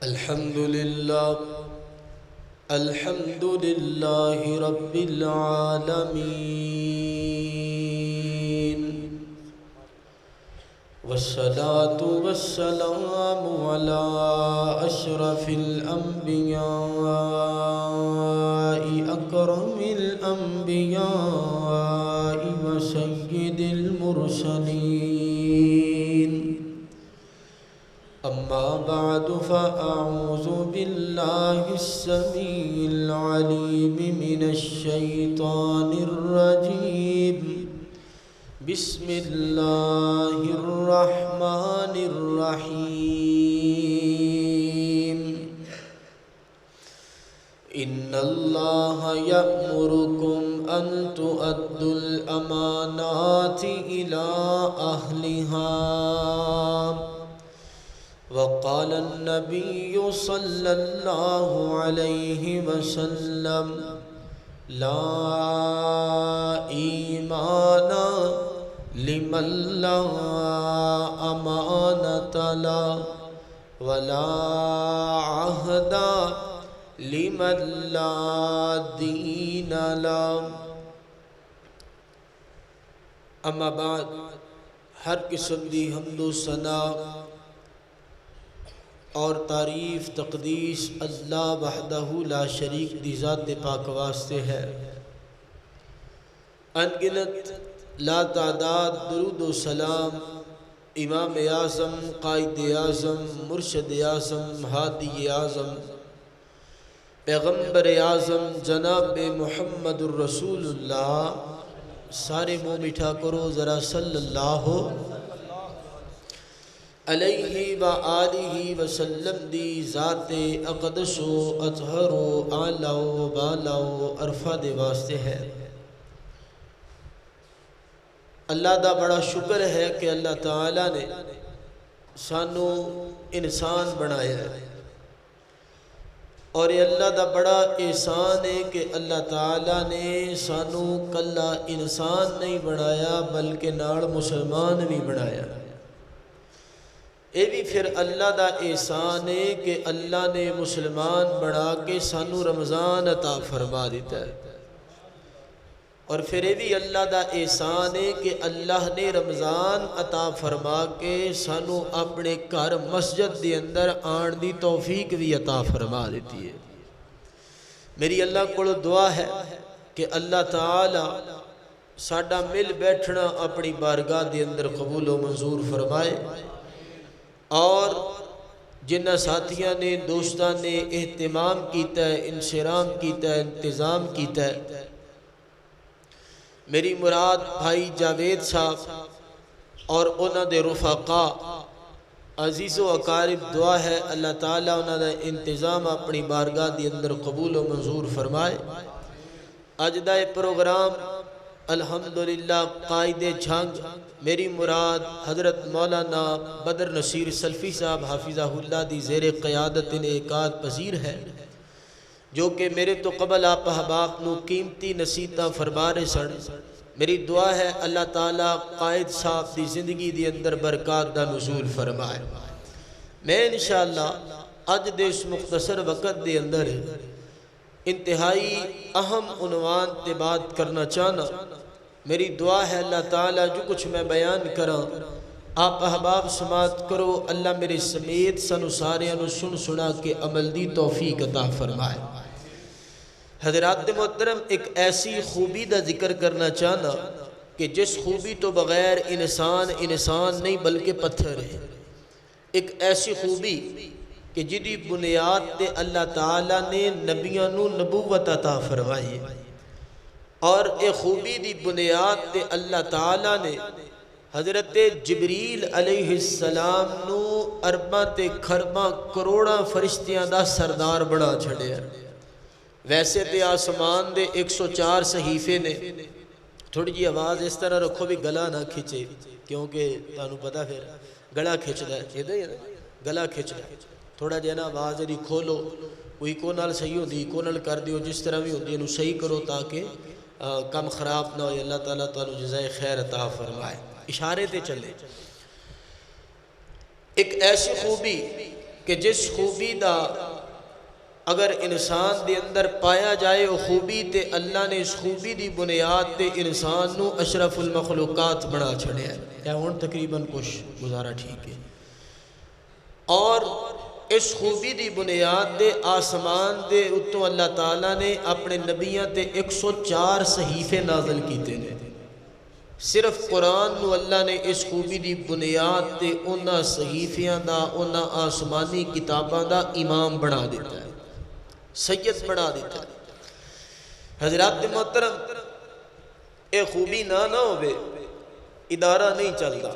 الحمد لله رب العالمين، والصلاة والسلام على أشرف الأنبياء أكرم الأنبياء وسيد المرسلين. أما بعد فأعوذ بالله السميع العليم من الشيطان الرجيم. بسم الله الرحمن الرحيم. إن الله يأمركم أن تؤدوا الأمانات إلى أهلها، وقال النبي صلى الله عليه وسلم: لا إيمان لمن لا أمانة له، ولا عهد لمن لا دين له. اما بعد، ہر قسم دی حمد و ثنا اور تعریف تقدیس اللہ وحدہ لا شریک دی ذات پاک واسطے ہے. انگنت لا تعداد درود و سلام امام اعظم، قائد اعظم، مرشد اعظم، ہادی اعظم، پیغمبر اعظم جناب محمد الرسول اللہ. سارے منہ میٹھا کرو ذرا صلی اللہ علیہ وآلہ وسلم دی ذات اقدس و اطہر و اعلی و بالا و عرفہ دے واسطے ہے. اللہ دا بڑا شکر ہے کہ اللہ تعالیٰ نے سانو انسان بنایا ہے، اور یہ اللہ دا بڑا احسان ہے کہ اللہ تعالیٰ نے سانو کلا انسان نہیں بنایا بلکہ نال مسلمان بھی بنایا. یہ بھی پھر اللہ دا احسان ہے کہ اللہ نے مسلمان بنا کے سانو رمضان عطا فرما دیتا ہے. اور پھر یہ بھی اللہ دا احسان ہے کہ اللہ نے رمضان عطا فرما کے سانو اپنے گھر مسجد دے اندر آن دی توفیق بھی عطا فرما دیتی ہے. میری اللہ کو دعا ہے کہ اللہ تعالی ساڈا مل بیٹھنا اپنی بارگاہ دے اندر قبول و منظور فرمائے، اور جنہ ساتھیاں نے دوستان نے اہتمام کیتا ہے، انشرام کیتا ہے، انتظام کیتا ہے. میری مراد بھائی جاوید صاحب اور انہاں دے رفقا عزیز و اقارب، دعا ہے اللہ تعالیٰ انہاں دا انتظام اپنی بارگاہ دی اندر قبول و منظور فرمائے. اج دا پروگرام الحمدللہ قائد جھنگ میری مراد حضرت مولانا بدر نصیر سلفی صاحب حافظہ اللہ دی زیر قیادت انعقاد پذیر ہے، جو کہ میرے تو قبل آپ احباب نو قیمتی نصیحتاں فرما رہے سن. میری دعا ہے اللہ تعالیٰ قائد صاحب دی زندگی دی اندر برکات دا نزول فرمائے. میں انشاءاللہ اج دے اس مختصر وقت دے اندر انتہائی اہم عنوان تے بات کرنا چاہنا. میری دعا ہے اللہ تعالیٰ جو کچھ میں بیان کراں آپ احباب سماعت کرو، اللہ میرے سمیت سنو سارے انو سن سنا کے عمل دی توفیق عطا فرمائے. حضرات محترم، ایک ایسی خوبی دا ذکر کرنا چاہنا کہ جس خوبی تو بغیر انسان نہیں بلکہ پتھر ہے. ایک ایسی خوبی کہ جدی بنیاد تے اللہ تعالیٰ نے نبیاں نو نبوت عطا فرمائی، اور اے خوبی دی بنیاد تے اللہ تعالیٰ نے حضرت جبریل علیہ السلام نو ارباں تے کھرباں کروڑاں فرشتیاں دا سردار بنا چھڑیا. ویسے تے آسمان دے 104 صحیفے نے. تھوڑی جی آواز اس طرح رکھو بھی گلا نہ کھچے، کیونکہ تانوں پتہ پھر گلا کھچدا ہے، گلا کھچدا ہے. تھوڑا جہا نا آواز دی کھولو، کوئی کو نال صحیح ہوندی کو نال کر دیو، جس طرح بھی ہوندی انہوں صحیح کرو تاکہ کم خراب نہ ہوئے. اللہ تعالیٰ تانوں جزائے خیر عطا فرمائے. اشارے تے چلے. ایک ایسی خوبی کہ جس خوبی دا اگر انسان دے اندر پایا جائے وہ خوبی تے اللہ نے اس خوبی دی بنیاد تے انسان نو اشرف المخلوقات بنا چھڑیا ہے. کیا ہون تقریباً کچھ گزارا ٹھیک ہے. اور اس خوبی دی بنیاد دے آسمان دے اتوں اللہ تعالیٰ نے اپنے نبیاں تے 104 صحیفے نازل کیتے ہیں. صرف قرآن نو اللہ نے اس خوبی دی بنیاد تے انہاں صحیفیاں دا انہاں آسمانی کتاباں دا امام بنا دیتا ہے، سید بنا دیتا ہے. حضرات محترم، اے خوبی نہ ہوئے ادارہ نہیں چلتا،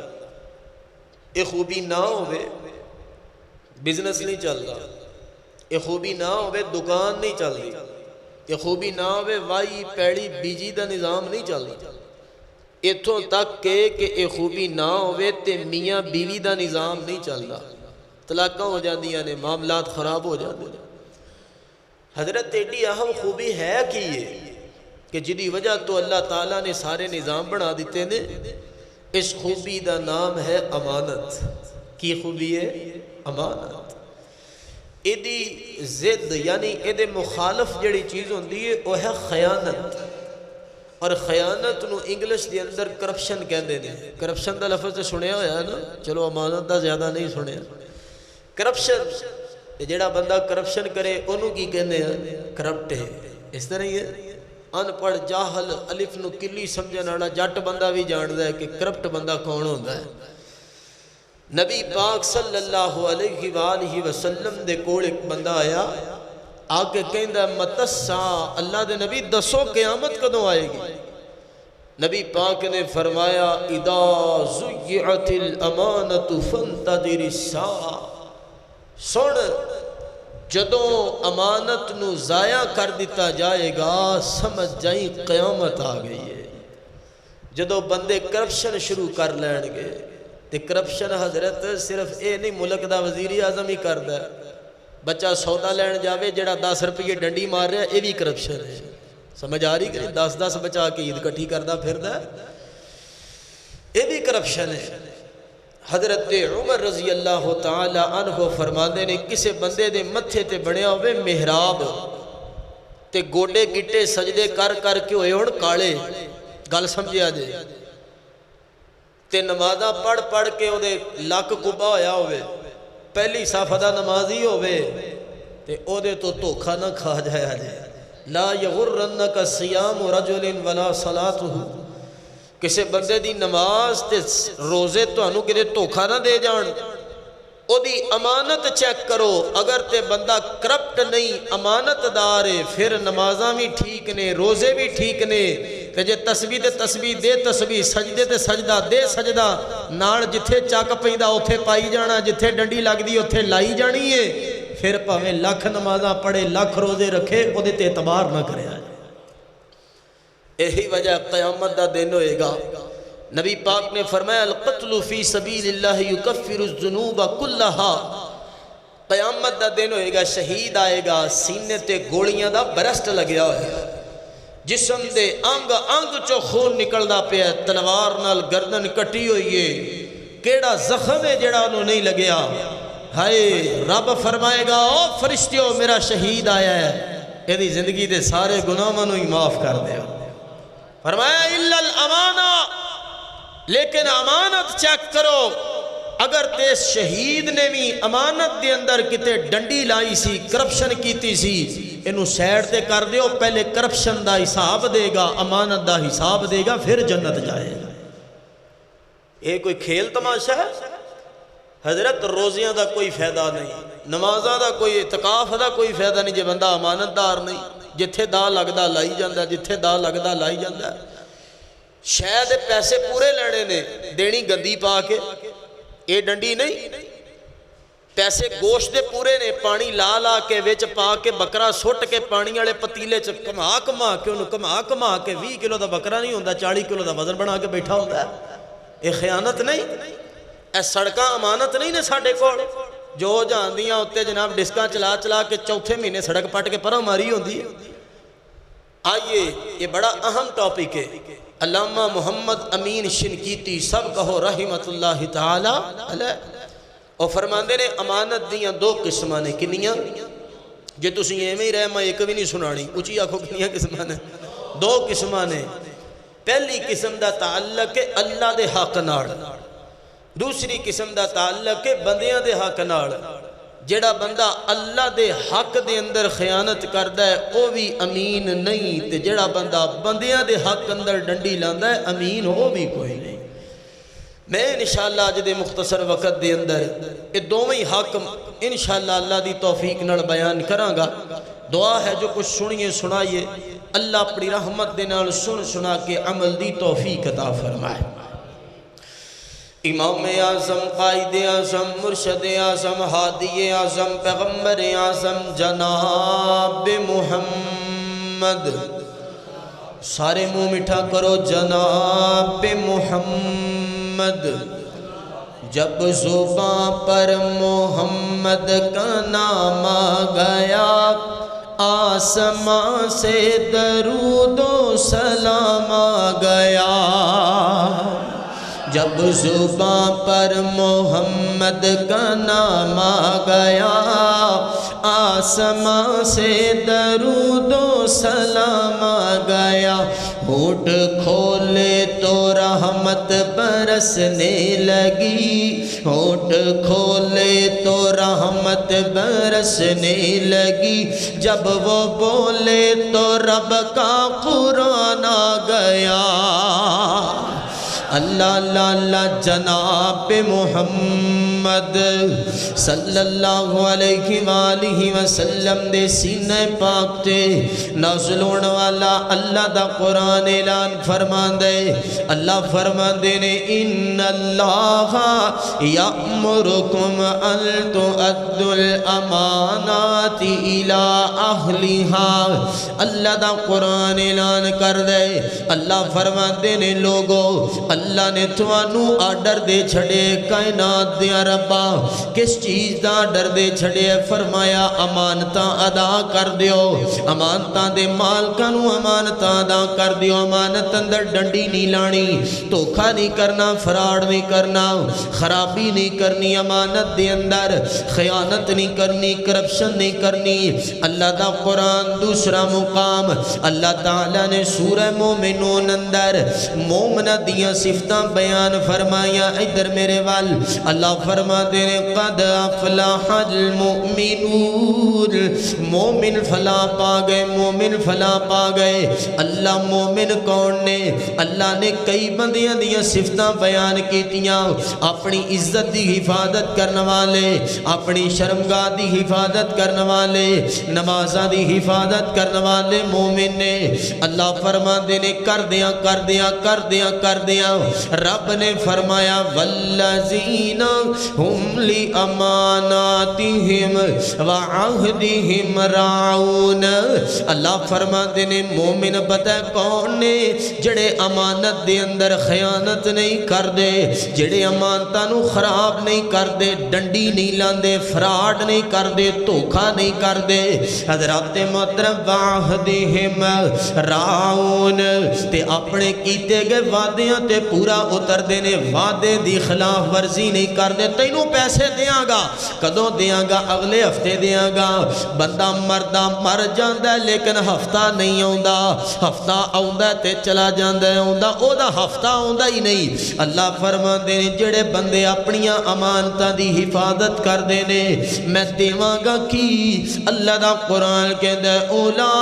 اے خوبی نہ ہوئے بزنس نہیں چلتا، اے خوبی نہ ہوئے دکان نہیں چلتی، اے خوبی نہ ہوئے وائی پیڑی بیجی دا نظام نہیں چلتا. اتھوں تک کہ اے خوبی نہ ہوئے تے میاں بیوی دا نظام نہیں چلتا، طلاقاں ہو جاندیاں نے، معاملات خراب ہو جاندے ہیں. حضرت ایڈی اہم خوبی ہے کہ یہ کہ جدی وجہ تو اللہ تعالیٰ نے سارے نظام بنا دیتے ہیں. اس خوبی دا نام ہے امانت. کی خوبی ہے؟ امانت. ایدی زد یعنی ایدے مخالف جڑی چیز ہوندی ہے وہ ہے خیانت. اور خیانت نو انگلش دے اندر کرپشن کہندے نے. کرپشن دا لفظ تے سنیا ہویا ہے نا، چلو امانت دا زیادہ نہیں سنیا. کرپشن جڑا بندہ کرپشن کرے انہوں کی کہنے ہیں؟ کرپٹ ہے. اس طرح ہی ہے ان پڑھ جاہل الف نو کلی سمجھن والا جٹ بندہ بھی جاندا ہے کہ کرپٹ بندہ کون ہوندا ہے. نبی پاک صلی اللہ علیہ وآلہ وسلم دے کول ایک بندہ آیا، آ کے کہندا متسا، اللہ دے نبی دسو قیامت کدوں آئے گی؟ نبی پاک نے فرمایا اذا ضیعت الامانۃ فانتظر الساعہ. سن، جدوں امانت نو ضائع کر دیتا جائے گا سمجھ جائیں قیامت آ گئی ہے. جدوں بندے کرپشن شروع کر لین گے تے کرپشن حضرت صرف اے نہیں ملک دا وزیر اعظم ہی کردا ہے. بچہ سودا لین جاوے جڑا 10 روپے ڈنڈی مار رہا ہے یہ بھی کرپشن ہے. سمجھ آ رہی کہ 10 بچا کے عید کٹھی کردا پھردا ہے، یہ بھی کرپشن ہے. حضرت عمر رضی اللہ تعالی عنہ فرماندے نے کسے بندے دے متھے تے بنیا ہوئے محراب تے گوڈے گٹے سجدے کر کر کے ہوئے ہون کالے، گل سمجھیا جے، تے نمازاں پڑھ پڑھ کے او دے لک کبا ہویا ہوئے، پہلی صف دا نمازی ہوئے تے او دے تو دھوکھا نہ کھا جایا جے. لا یغرنک صیام رجل ولا صلاتہ، کسے بندے دی نماز تے روزے تانوں کدے دھوکھا نہ دے جان. او دی امانت چیک کرو، اگر تے بندہ کرپٹ نہیں امانت دار ہے پھر نمازاں بھی ٹھیک نے، روزے بھی ٹھیک نے. تے جے تسبیح تے تسبیح دے تسبیح، سجدے تے سجدہ دے سجدہ، نال جتھے چک پیندا اوتھے پائی جانا، جتھے ڈنڈی لگدی اوتھے لائی جانی ہے. پھر پاویں لکھ نمازاں پڑھے لکھ روزے رکھے او دے تے اعتبار نہ کریا. یہی وجہ قیامت دا دن ہوئے گا. نبی پاک نے فرمایا القتل فی سبیل اللہ یکفر الذنوب کلہا. قیامت دا دن ہوئے گا، شہید آئے گا، سینے تے گولیاں دا برسٹ لگیا ہوئے گا، جسم دے انگ انگ چو خون نکلدا پیا، تلوار نال گردن کٹی ہوئی ہے، کیڑا زخم ہے جڑا انہوں نہیں لگیا. ہائے رب فرمائے گا او فرشتیو میرا شہید آیا ہے، ایدی زندگی دے سارے گناہاں نوں ہی معاف کر دیا. فرمایا الا الامانہ، لیکن امانت چیک کرو. اگر تے شہید نے بھی امانت دے اندر کتے ڈنڈی لائی سی، کرپشن کیتی سی، انہوں سیڈ تے کر دیو، پہلے کرپشن دا حساب دے گا، امانت دا حساب دے گا، پھر جنت جائے گا. یہ کوئی کھیل تماشا ہے؟ حضرت روزیاں دا کوئی فائدہ نہیں، نمازاں دا کوئی اعتکاف دا کوئی فائدہ نہیں جے بندہ امانت دار نہیں. جتھے دا لگدا لائی جاندہ، جتھے دا لگدا لائی جاندہ. شاید پیسے پورے لینے نے، دینی گندی پا کے، اے ڈنڈی نہیں. پیسے گوشت دے پورے نے، پانی لا لا کے وچ پا کے بکرا سٹ کے پانی والے پتیلے چ کما کما کے انہوں کما کے 20 کلو دا بکرا نہیں ہوندا، 40 کلو دا وزن بنا کے بیٹھا ہوتا ہے. اے خیانت نہیں؟ اے سڑکاں امانت نہیں نے ساڈے کول جو جاندیاں اُتے جناب ڈسکاں چلا چلا کے چوتھے مہینے سڑک پٹ کے پرہ ماری ہوندی. آئیے یہ بڑا اہم ٹاپک ہے. علامہ محمد امین شنقیطی سب کہو رحمت اللہ تعالی علیہ، اور فرماندے نے امانت دیاں دو قسماں نے کنیاں جے تسی ایویں ہی رہے میں ایک بھی نہیں سنانی اچھی آکھو کنیاں قسماں نے دو قسماں نے پہلی قسم دا تعلق ہے اللہ دے حق نال دوسری قسم دا تعلق ہے بندیاں دے حق نال جڑا بندہ اللہ دے حق دے اندر خیانت کردا ہے او بھی امین نہیں تے جڑا بندہ بندیاں دے حق اندر ڈنڈی لاندا ہے امین ہو بھی کوئی نہیں میں انشاءاللہ اج دے مختصر وقت دے اندر یہ دوویں حق انشاءاللہ اللہ دی توفیق نال بیان کراں گا دعا ہے جو کچھ سنیے سنائیے اللہ اپنی رحمت دے نال سنا کے عمل دی توفیق عطا فرمائے امام اعظم قائد اعظم مرشد اعظم ہادی اعظم پیغمبر اعظم جناب محمد سارے منہ میٹھا کرو جناب محمد جب زباں پر محمد کا نام آ گیا آسمان سے درود و سلام آ گیا جب زباں پر محمد کا نام آ گیا آسمان سے درود و سلام آ گیا ہونٹ کھولے تو رحمت برسنے لگی ہونٹ کھولے تو رحمت برسنے لگی جب وہ بولے تو رب کا قرآن آ گیا اللہ اللہ اللہ جناب محمد صلی اللہ علیہ وآلہ وسلم دے سینہ پاک تے نازل ہونے والا اللہ دا قرآن اعلان فرمان دے اللہ فرمان دے نے ان اللہ یأمرکم ان تؤدوا الامانات الى اہلها اللہ دا قرآن اعلان کر دے اللہ فرمان دے نے لوگو اللہ نے توانو آڈر دے چھڑے کائنات دیا ربا کس چیز دا آڈر دے چھڑے فرمایا امانتاں ادا کر دیو امانتاں دے مالکانو امانتاں ادا کر دیو امانت اندر ڈنڈی نہیں لانی دھوکا نہیں کرنا فراڈ نہیں کرنا خرابی نہیں کرنی امانت دے اندر خیانت نہیں کرنی کرپشن نہیں کرنی اللہ دا قرآن دوسرا مقام اللہ تعالیٰ نے سورہ مومنون اندر مومنہ دیا صفتاں بیان فرمایا ادھر میرے وال اللہ فرما دے قد افلح المؤمنون مومن فلا پا گئے مومن فلا پا گئے اللہ مومن کون نے اللہ نے کئی بندیاں دیا صفتاں بیان کیتیاں اپنی عزت دی حفاظت کرنے والے اپنی شرمگاہ دی حفاظت کرنے والے نمازہ دی حفاظت کرنے والے مومن نے اللہ فرما دے نے کر دیا کر دیا کر دیا کر دیا رب نے فرمایا والذین ہم لاماناتہم وعہدہم راعون اللہ فرماتے نے مومن پتہ کون نے جڑے امانت دے اندر خیانت نہیں کر دے جڑے امانتانو خراب نہیں کر دے ڈنڈی نہیں لاندے فراڈ نہیں کر دے دھوکا نہیں کر دے حضرات محترم وعہدہم راعون تے اپنے کیتے گئے وعدیاں تے پورا اتر دینے وعدے دی خلاف ورزی نہیں کر دے تینوں پیسے دیاں گا کدوں دیاں گا اگلے ہفتے دیاں گا بندہ مردہ مر جاندہ ہے لیکن ہفتہ نہیں آؤندہ ہفتہ آؤندہ تے چلا جاندہ ہے آؤندہ او دا ہفتہ آؤندہ ہی نہیں اللہ فرمان دینے جڑے بندے اپنیاں امانتہ دی حفاظت کر دینے میں دیواں گا کی اللہ دا قرآن کے دے اولا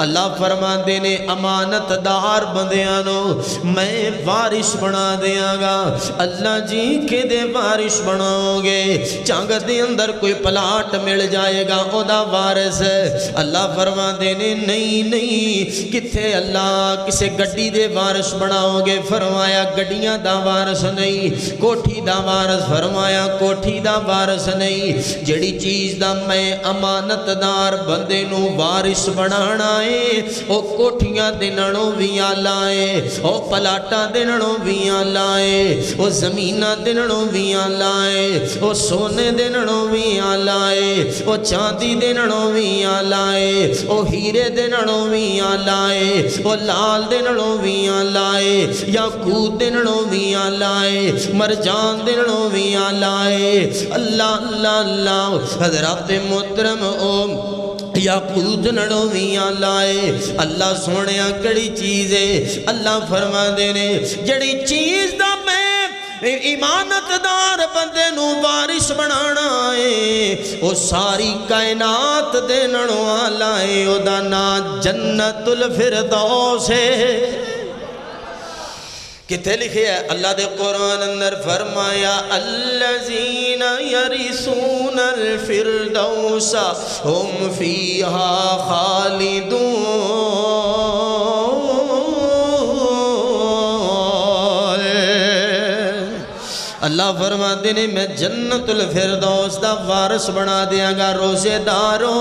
اللہ فرما دینے امانت دار بندیانو میں وارث بنا دیاں گا اللہ جی کے دے وارث بناؤ گے چانگ دے اندر کوئی پلاٹ مل جائے گا او دا وارث ہے اللہ فرما دینے نہیں نہیں کتھے اللہ کسے گڈی دے وارث بناؤ گے فرمایا گڈیاں دا وارث نہیں کوٹھی دا وارث فرمایا کوٹھی دا وارث نہیں جڑی چیز دا میں امانت دار بندے نو وارث بنا بنانا ہے او کوٹھیاں دے نالوں بھی آلا ہے او پلاٹاں دے نالوں بھی آلا ہے او زمیناں دے نالوں بھی آلا ہے او سونے دے نالوں بھی آلا ہے او چاندی دے نالوں بھی آلا ہے او ہیرے دے نالوں بھی آلا ہے او لال دے نالوں بھی آلا ہے یاقوت دے نالوں بھی آلا ہے مرجان دے نالوں بھی آلا ہے اللہ اللہ اللہ حضرات محترم یاقوت نالوں بھی آلا ہے اللہ سونیا کڑی چیز ہے اللہ فرما دے نے جڑی چیز دا میں ایمانت دار بندے نو وارث بنانا ہے وہ ساری کائنات دے نالوں آلا ہے او دا نام جنت الفردوس ہے کتے لکھے ہے اللہ دے قرآن اندر فرمایا الذین یرثون الفردوس ہم فیہا خالدون اللہ فرماتے نے میں جنت الفردوس دا وارث بنا دیا گا روزے دارو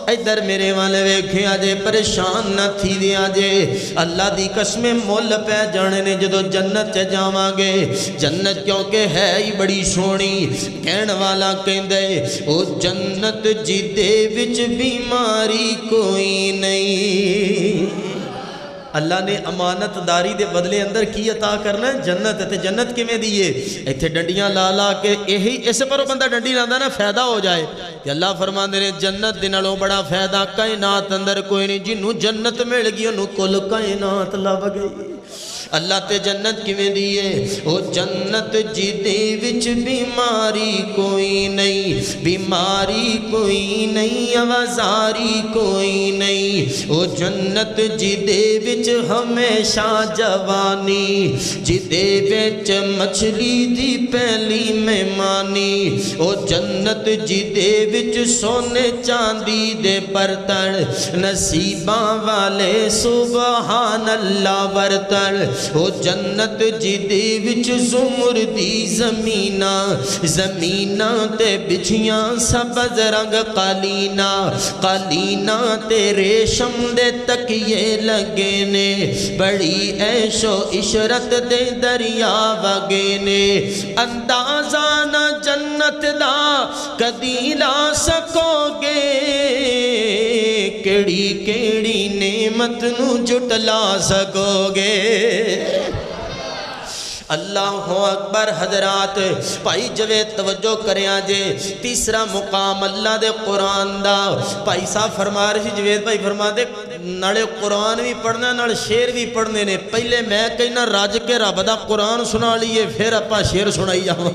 ادھر میرے والے ویکھے آجے پریشان نہ تھی دیا جے اللہ دی قسمیں مول پہ جانے نے جدو جنت چے جاواں گے جنت کیونکہ ہے ہی بڑی سونی کہن والا کہندے او جنت جی دے وچ بیماری کوئی نہیں اللہ نے امانت داری دے بدلے اندر کی عطا کرنا ہے جنت تے جنت کیویں دیئے ایتھے ڈنڈیاں لا لا کے یہی اس پر بندہ ڈنڈی لاندا نا فائدہ ہو جائے کہ اللہ فرماندے نے جنت دے نالوں بڑا فائدہ کائنات اندر کوئی نہیں جنوں جنت مل گئی اونوں کل کائنات لب گئی اللہ تے جنت کیویں دیئے او جنت جی دے وچ بیماری کوئی نہیں بیماری کوئی نہیں آوازاری کوئی نہیں او جنت جی دے وچ ہمیشہ جوانی جی دے وچ مچھلی دی پہلی مہمانی او جنت جی دے وچ سونے چاندی دے برتن نصیباں والے سبحان اللہ برتن او جنت جی دے وچ زمر دی زمینہ تے بچھیاں سبز رنگ قالینا تے ریشم دے تکیے لگے نے بڑی عیش و عشرت دے دریا وگے نے اندازہ نہ جنت دا کدی لا سکو گے کیڑی کیڑی نعمت نو جٹلا سکو گے اللہ اکبر حضرات بھائی جوید توجہ کریں آجے تیسرا مقام اللہ دے قرآن دا بھائی صاحب فرما رہی جوید بھائی فرما دے نڑے قرآن بھی پڑھنا نڑ شیر بھی پڑھنے نے پہلے میں کہنا راج کے رب دا قرآن سنا لیے پھر اپا شیر سنائی جاؤں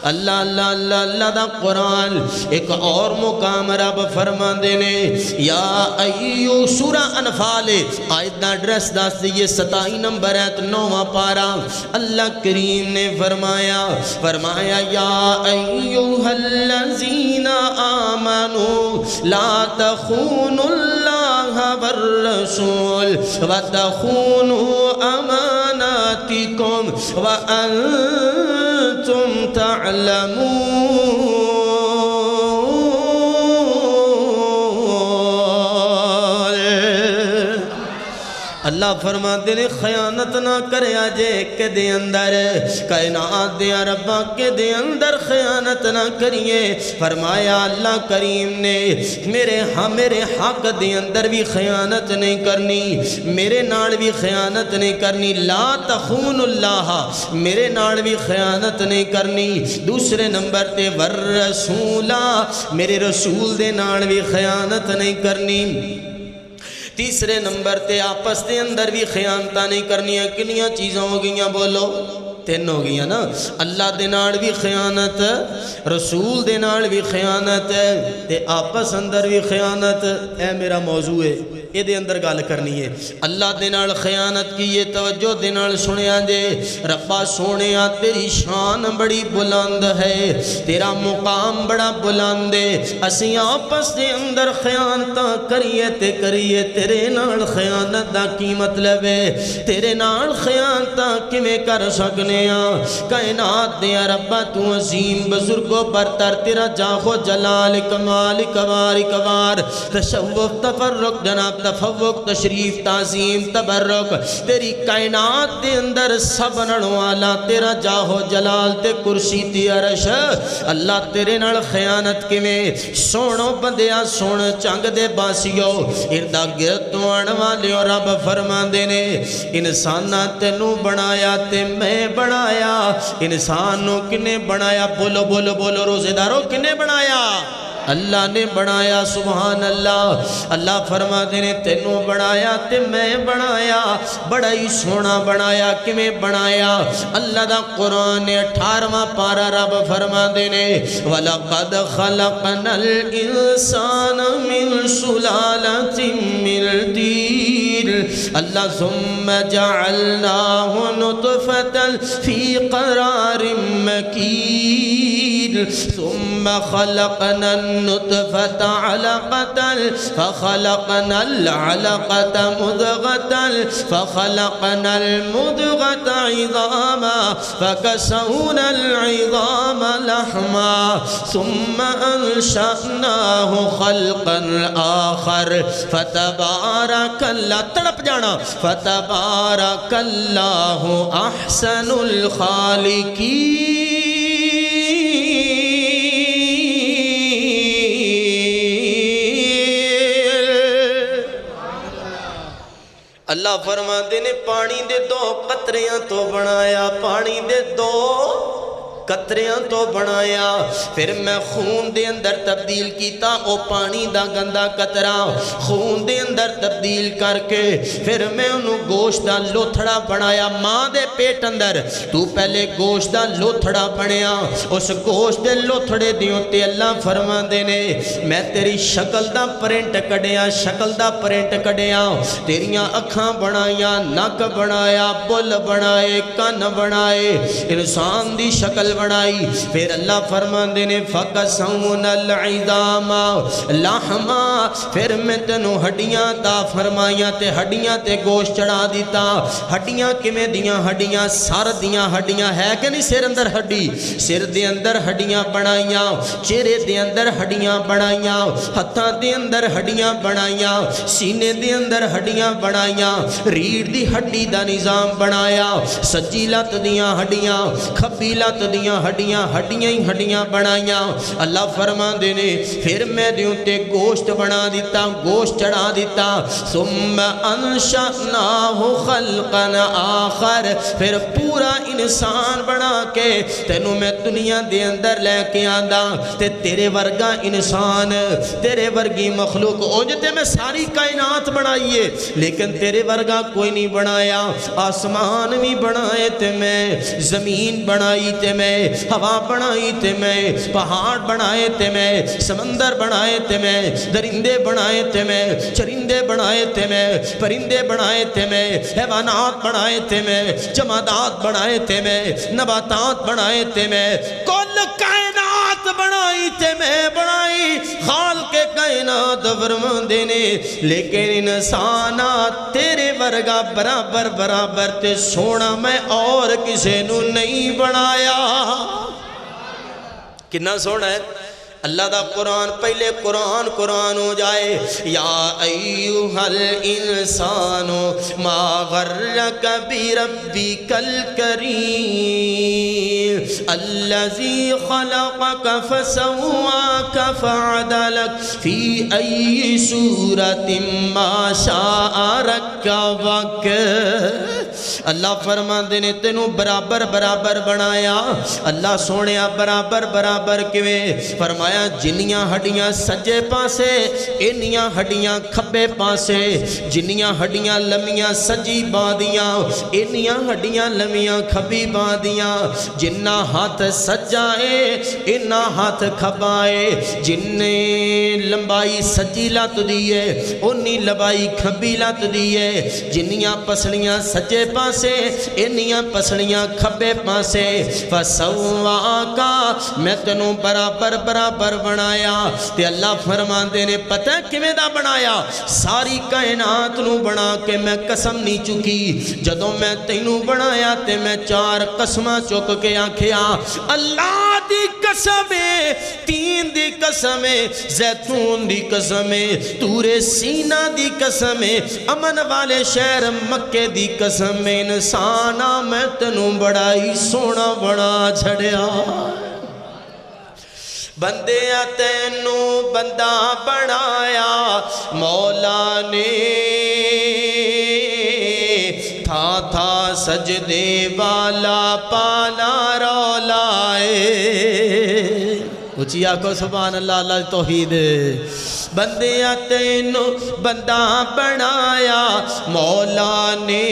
اللہ اللہ اللہ اللہ دا قرآن ایک اور مقام رب فرما دینے یا ایو سورہ انفال آیت دا ڈریس دا یہ 27 نمبر ہے 9واں پارا اللہ کریم نے فرمایا یا ایوہ الذین آمنوا لا تخونوا اللہ والرسول وتخونوا اماناتکم وانتم تعلمون اللہ فرماتے نے خیانت نہ کرے آجے کے دے اندر کائنات دے ربا کے دے اندر خیانت نہ کریے فرمایا اللہ کریم نے میرے حق دے اندر بھی خیانت نہیں کرنی میرے نال بھی خیانت نہیں کرنی لا تخون اللہ میرے نال بھی خیانت نہیں کرنی دوسرے نمبر تے والرسولہ میرے رسول دے نال بھی خیانت نہیں کرنی تیسرے نمبر تے آپس دے اندر بھی خیانتہ نہیں کرنی ہے کنیاں چیزیں ہو گئیاں بولو 3 ہو گئیاں نا اللہ دے نال بھی خیانت رسول دے نال بھی خیانت تے آپس اندر بھی خیانت اے میرا موضوع ہے اے دے اندر گال کرنی ہے اللہ دے نال خیانت کی یہ توجہ دے نال سنیا دے ربا سونیا تیری شان بڑی بلند ہے تیرا مقام بڑا بلند ہے اسی آپس دے اندر خیانتہ کریے تیرے نال خیانت دا کی مطلب ہے تیرے نال خیانتہ کمیں کر سکنے سونے کائنات دیا ربا تو عظیم بزرگ و برتر تیرا جاہو جلال کمال کمار کمار تشوف تفرق جناب تفوق تشریف تعظیم تبرک تیری کائنات دے اندر سبنن والا تیرا جاہو جلال تے کرسی تے عرش اللہ تیرے نال خیانت کیویں سونو بندیا سون چنگ دے باسیو اردا گرد تو آن والیو رب فرماندے نے انسانہ تینوں بنایا تے میں بنایا انسانوں کنے بنایا بولو بولو بولو روزے دارو کنے بنایا اللہ نے بنایا سبحان اللہ اللہ فرما دینے تینوں بنایا تے میں بنایا بڑا ہی سونا بنایا کمیں بنایا اللہ دا قرآن 18واں پارا رب فرما دینے وَلَقَدْ خَلَقْنَا الْإِنسَانَ مِنْ سُلَالَةٍ مِنْ طِينٍ اللہ ثُمَّ جَعَلْنَاهُ نُطْفَةً فِي قَرَارٍ مَكِينٍ ثُمَّ خَلَقْنَا النطفة علقة فخلقنا العلقة مضغة فخلقنا المضغة عظاما فكسونا العظام لحما ثم أنشأناه خلقا آخر فتبارك الله تڑپ جانا فتبارك الله أحسن الخالقين اللہ فرماتے نے پانی دے دو قطریاں تو بنایا پانی دے دو قطریاں تو بنایا پھر میں خون دے اندر تبدیل کیتا او پانی دا گندا قطرہ خون دے اندر تبدیل کر کے پھر میں انہوں گوشت دا لوتھڑا بنایا ماں دے پیٹ اندر تو پہلے گوشت دا لوتھڑا بنیا اس گوشت دے لوتھڑے دیوں تے اللہ فرما دینے میں تیری شکل دا پرنٹ کڑیا شکل دا پرنٹ کڑیا تیریاں اکھاں بنایا نک بنایا بل بنائے کن بنائے انسان دی شکل بنائی پھر اللہ فرمان دینے فَقَسَوْنَ الْعِظَامَ لَحْمَا پھر میں تنو ہڈیاں تا فرمائیاں تے ہڈیاں تے گوشت چڑھا دیتا ہڈیاں کمیں دیاں ہڈیاں سار دیاں ہڈیاں ہے کہ نہیں سر اندر ہڈی سر دے اندر ہڈیاں بنائیاں چہرے دے اندر ہڈیاں بنائیاں ہتھاں دے اندر ہڈیاں بنائیاں سینے دے اندر ہڈیاں بنائیاں ریڑھ دی ہڈی دا نظام بنایا سجی لت دیاں ہڈیاں کھبی لت دیاں ہڈیاں ہڈیاں ہی ہڈیاں بنائیاں اللہ فرما دینے پھر میں دیوں تے گوشت بنا دیتا گوشت چڑھا دیتا ثم انشأناہ خلقا آخر پھر پورا انسان بنا کے تینوں میں دنیا دے اندر لے کے آندا تے تیرے ورگا انسان تیرے ورگی مخلوق اونجتے میں ساری کائنات بنائیے لیکن تیرے ورگا کوئی نہیں بنایا آسمان بھی بنائے تے میں زمین بنائی تے میں ہوا بنائی تے میں پہاڑ بنائے تے میں سمندر بنائے تے میں درندے بنائے تے میں چرندے بنائے تے میں پرندے بنائے تے میں حیوانات بنائے تے میں جمادات بنائے تے میں نباتات بنائے تے میں کل کائنات بنائی تے میں بنائی خالق کائنات فرمان دینے لیکن انسانات تیرے ورگا برابر برابر تے سونا میں اور کسے نو نہیں بنایا کتنا سونا ہے اللہ دا قرآن پہلے قرآن ہو جائے یا ایوہا الانسان ما غرک بربک الکریم الذی خلقک فسواک فعدلک فی ای صورت ما شاء رکبک اللہ فرمان دینے تینوں برابر برابر بنایا اللہ سونیا برابر برابر کیویں فرمایا جنیاں ہڈیاں سجے پاسے انیاں ہڈیاں کھبے پاسے جنیاں ہڈیاں لمیاں سجی باندیاں انیاں ہڈیاں لمیاں کھبی باندیاں جنہ ہاتھ سجائے انہ ہاتھ کھبائے جننے لمبائی سجی لات دیئے انہی لمبائی کھبی لات دیئے جنیاں پسلیاں سجے پاسے انیاں پسلیاں کھبے پاسے فسواکا میں تنوں برابر برابر بنایا تے اللہ فرماندے نے پتہ کیویں دا بنایا ساری کائنات نو بنا کے میں قسم نہیں چکی جدوں میں تینوں بنایا تے میں 4 قسماں چک کے آکھیا اللہ دی قسمیں تین دی قسمیں زیتون دی قسمیں تور سینہ دی قسمیں امن والے شہر مکے دی قسمیں انسانا میں تینوں بڑائی سونا بنا چھڑیا بندے تینوں بندہ بنایا مولا نے تھا سجدے والا پانا رولائے اچھی آنکھو سبحان اللہ اللہ توحید بندے تینوں بندہ بنایا مولا نے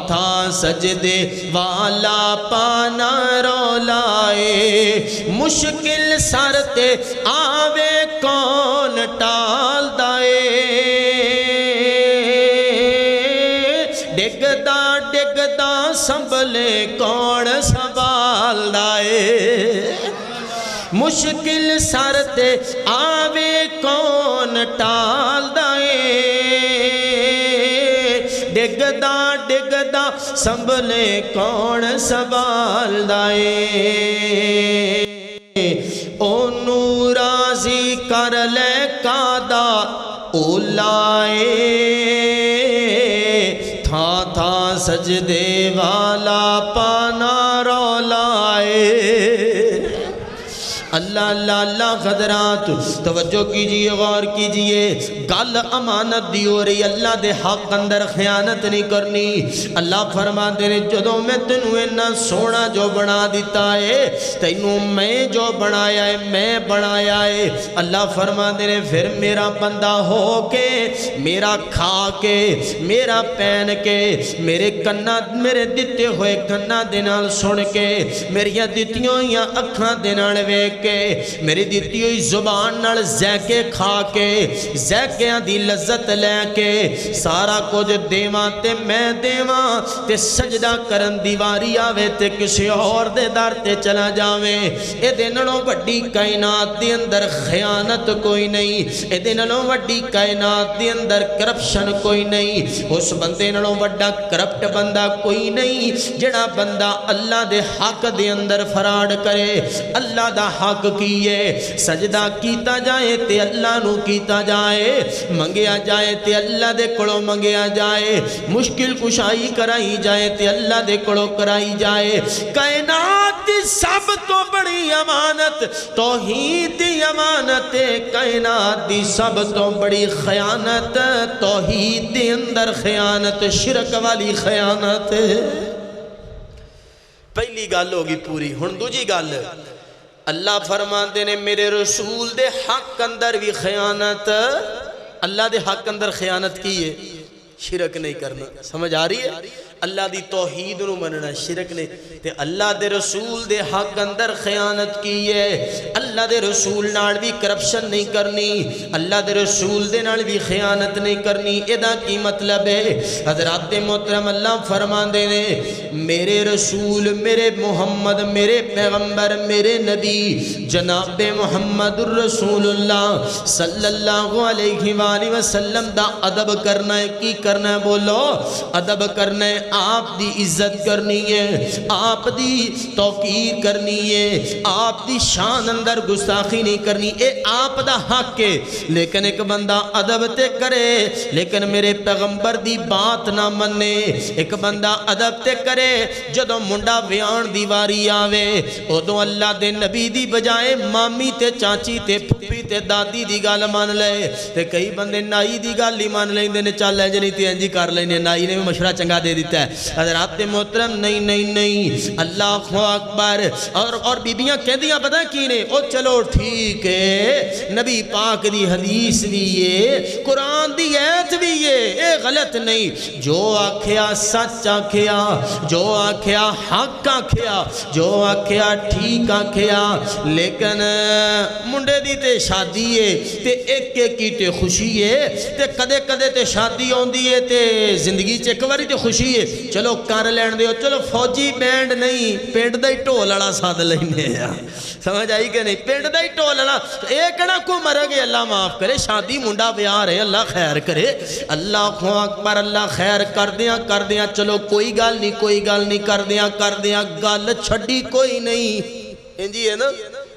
تھا سجدے والا پانا رولائے مشکل سر تے آوے کون ٹال دائے ڈگدا سنبھلے کون سنبھال دائے مشکل سر تے آوے کون ٹال دائے ڈگدا سنبھلے کون سنبھال دائے اونوں راضی کر لے کادا اولائے تھا سجدے والا پانا رولائے اللہ اللہ اللہ خدرات توجہ کیجئے غور کیجئے گل امانت دی ہو رہی اللہ دے حق اندر خیانت نہیں کرنی اللہ فرما دے رہے جدوں میں تینوں اینا سونا جو بنا دیتا ہے تینوں میں جو بنایا ہے میں بنایا ہے اللہ فرما دے رہے پھر میرا بندہ ہو کے میرا کھا کے میرا پہن کے میرے کنہ میرے دیتے ہوئے کنہ دینال سن کے میری دیتیوں یا اکھاں دینال ویک کے میری دیتی ہوئی زبان نال زیکے کھا کے زیکیاں دی لذت لے کے سارا کچھ دیواں تے میں دیواں تے سجدہ کرن دیواری آوے تے کسی اور دے دار تے چلا جاویں اے دنوں وڈی کائنات دی اندر خیانت کوئی نہیں اے دنوں وڈی کائنات دی اندر کرپشن کوئی نہیں اس بندے نوں وڈا کرپٹ بندہ کوئی نہیں جڑا بندہ اللہ دے حق دے اندر فراڈ کرے اللہ دا حق کیے سجدہ کیتا جائے تے اللہ نو کیتا جائے منگیا جائے تے اللہ دے کڑو منگیا جائے مشکل کشائی کرائی جائے تے اللہ دے کڑو کرائی جائے کائنات دی سب تو بڑی امانت توحید دی امانت کائنات دی سب تو بڑی خیانت توحید دی اندر خیانت شرک والی خیانت پہلی گل ہوگی پوری ہن دوجی گل اللہ فرماندے نے میرے رسول دے حق اندر بھی خیانت اللہ دے حق اندر خیانت کی ہے شرک نہیں کرنا سمجھ آ رہی ہے اللہ دی توحید نو مننا شرک نہیں تے اللہ دے رسول دے حق اندر خیانت کی ہے اللہ دے رسول نال بھی کرپشن نہیں کرنی اللہ دے رسول دے نال بھی خیانت نہیں کرنی ادا کی مطلب ہے حضرات محترم اللہ فرماندے نے میرے رسول میرے محمد میرے پیغمبر میرے نبی جناب محمد الرسول اللہ صلی اللہ علیہ وآلہ وسلم دا ادب کرنا ہے کی کرنا ہے بولو ادب کرنا ہے آپ دی عزت کرنی ہے آپ دی توقیر کرنی ہے آپ دی شان اندر گستاخی نہیں کرنی اے آپ دا حق ہے لیکن ایک بندہ ادب تے کرے لیکن میرے پیغمبر دی بات نہ مننے ایک بندہ ادب تے کرے جدوں منڈا ویان دی واری آوے ادوں اللہ دے نبی دی بجائے مامی تے چاچی تے پھپھی تے دادی دی گل مان لے تے کئی بندے نائی دی گل ہی مان لیندے نے چل لے جنی تے انجی کر لینے نائی نے بھی مشورہ چنگا دے دیتا ہے حضرات محترم نہیں اللہ اکبر اور بیبیاں کہندیاں پتہ کی نے او چلو ٹھیک ہے نبی پاک دی حدیث بھی ہے قرآن دی ایت بھی ہے اے غلط نہیں جو آکھیا سچ آکھیا جو آکھیا حق آکھیا جو آکھیا ٹھیک آکھیا لیکن منڈے دی تے شادی ہے تے ایک ایک کی تے خوشی ہے تے کدے کدے تے شادی ہوندی ہے تے زندگی چ ایک واری تے خوشی ہے چلو کر لین دیو چلو فوجی بینڈ نہیں پنڈ دا ہی ڈھول والا ساد لینے سمجھ آئی کہ نہیں پنڈ دا ہی ڈھول والا ایک نہ کو مر گئے اللہ معاف کرے شادی منڈا بیاہ رہے اللہ خیر کرے اللہ اکبر اللہ خیر کر دیاں چلو کوئی گل نہیں کر دیاں گل چھڑی کوئی نہیں انجی ہے نا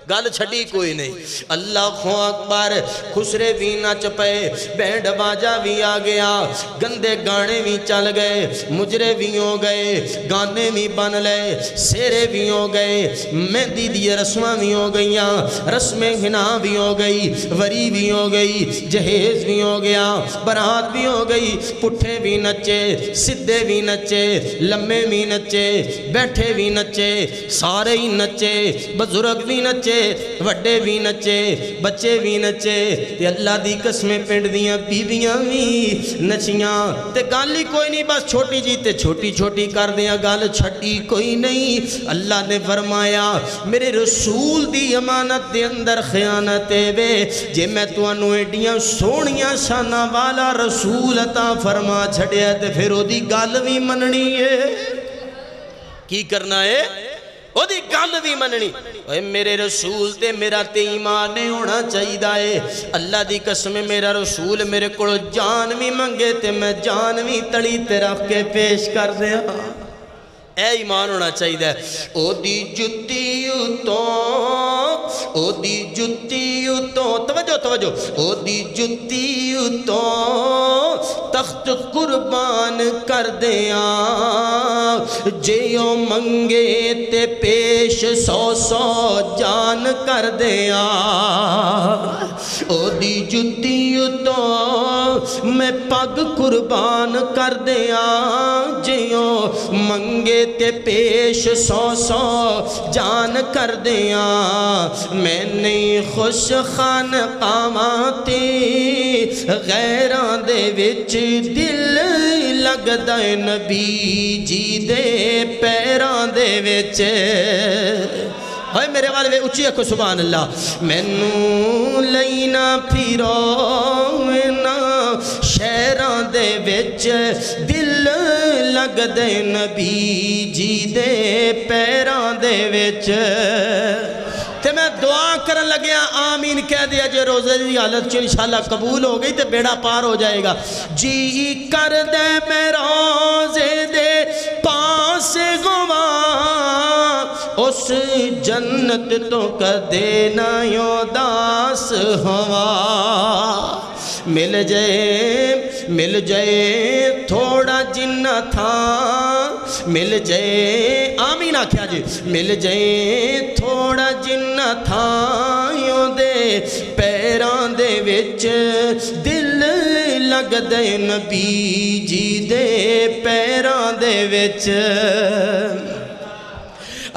گل چھڑی کوئی نہیں اللہ اکبر خسرے بھی نچ پے بینڈ باجا بھی آ گیا گندے گانے بھی چل گئے مجرے بھی ہو گئے گانے بھی بن لے سیرے بھی ہو گئے مہندی دی رسماں بھی ہو گئیاں رسمیں ہنا بھی ہو گئی وری بھی ہو گئی جہیز بھی ہو گیا برات بھی ہو گئی پٹھے بھی نچے سدھے بھی نچے لمے بھی نچے بیٹھے بھی نچے سارے ہی نچے بزرگ بھی نچے وڈے بھی نچے بچے بھی نچے تے اللہ دی قسمیں پنڈ دیاں بیویاں بھی نچیاں تے گالی کوئی نہیں بس چھوٹی جی تے چھوٹی کر دیاں گال چھٹی کوئی نہیں اللہ نے فرمایا میرے رسول دی امانت دے اندر خیانت وے جے میں تو انو ایڈیاں سونیاں شانہ والا رسول عطا فرما چھڑیا تے پھر او دی گال بھی مننی ہے کی کرنا ہے او دی گل بھی مننی اے میرے رسول تے میرا تے ایمان نہیں ہونا چاہیے دائے اللہ دی قسم میرا رسول میرے کو جان بھی منگے تے میں جان بھی تڑی تے رکھ کے پیش کر دیا اے ایمان ہونا چاہیے او دی جتی اتوں توجہ او دی جتی اتوں تخت قربان کر دیاں جیوں منگے تے پیش 100 جان کر دیاں او دی جتی اتوں میں پگ قربان کر دیاں جیوں منگے تے پیش 100 جان کر دیاں میں نہیں خوش خان قاماتی غیران دے وچ دل لگ دائے نبی جی دے پیران دے وچ ہوئے میرے والے اچھی اکھو سبحان اللہ مینوں لینا پھیرونا شہران دے وچ دل لگ دے نبی جی دے پیران دے وچ تے میں دعا کرن لگیا آمین کہہ دیا جو روزے دی حالت چ انشاءاللہ قبول ہو گئی تے بیڑا پار ہو جائے گا جی کر دے میں روزے دے پاس گواں اس جنت تو کدے نہ اداس ہوا مل جائے تھوڑا جنہ تھا مل جائے آمین آکھیا جی مل جائے تھوڑا جنہ تھا یوں دے پیران دے وچ دل لگ دے نبی جی دے پیران دے وچ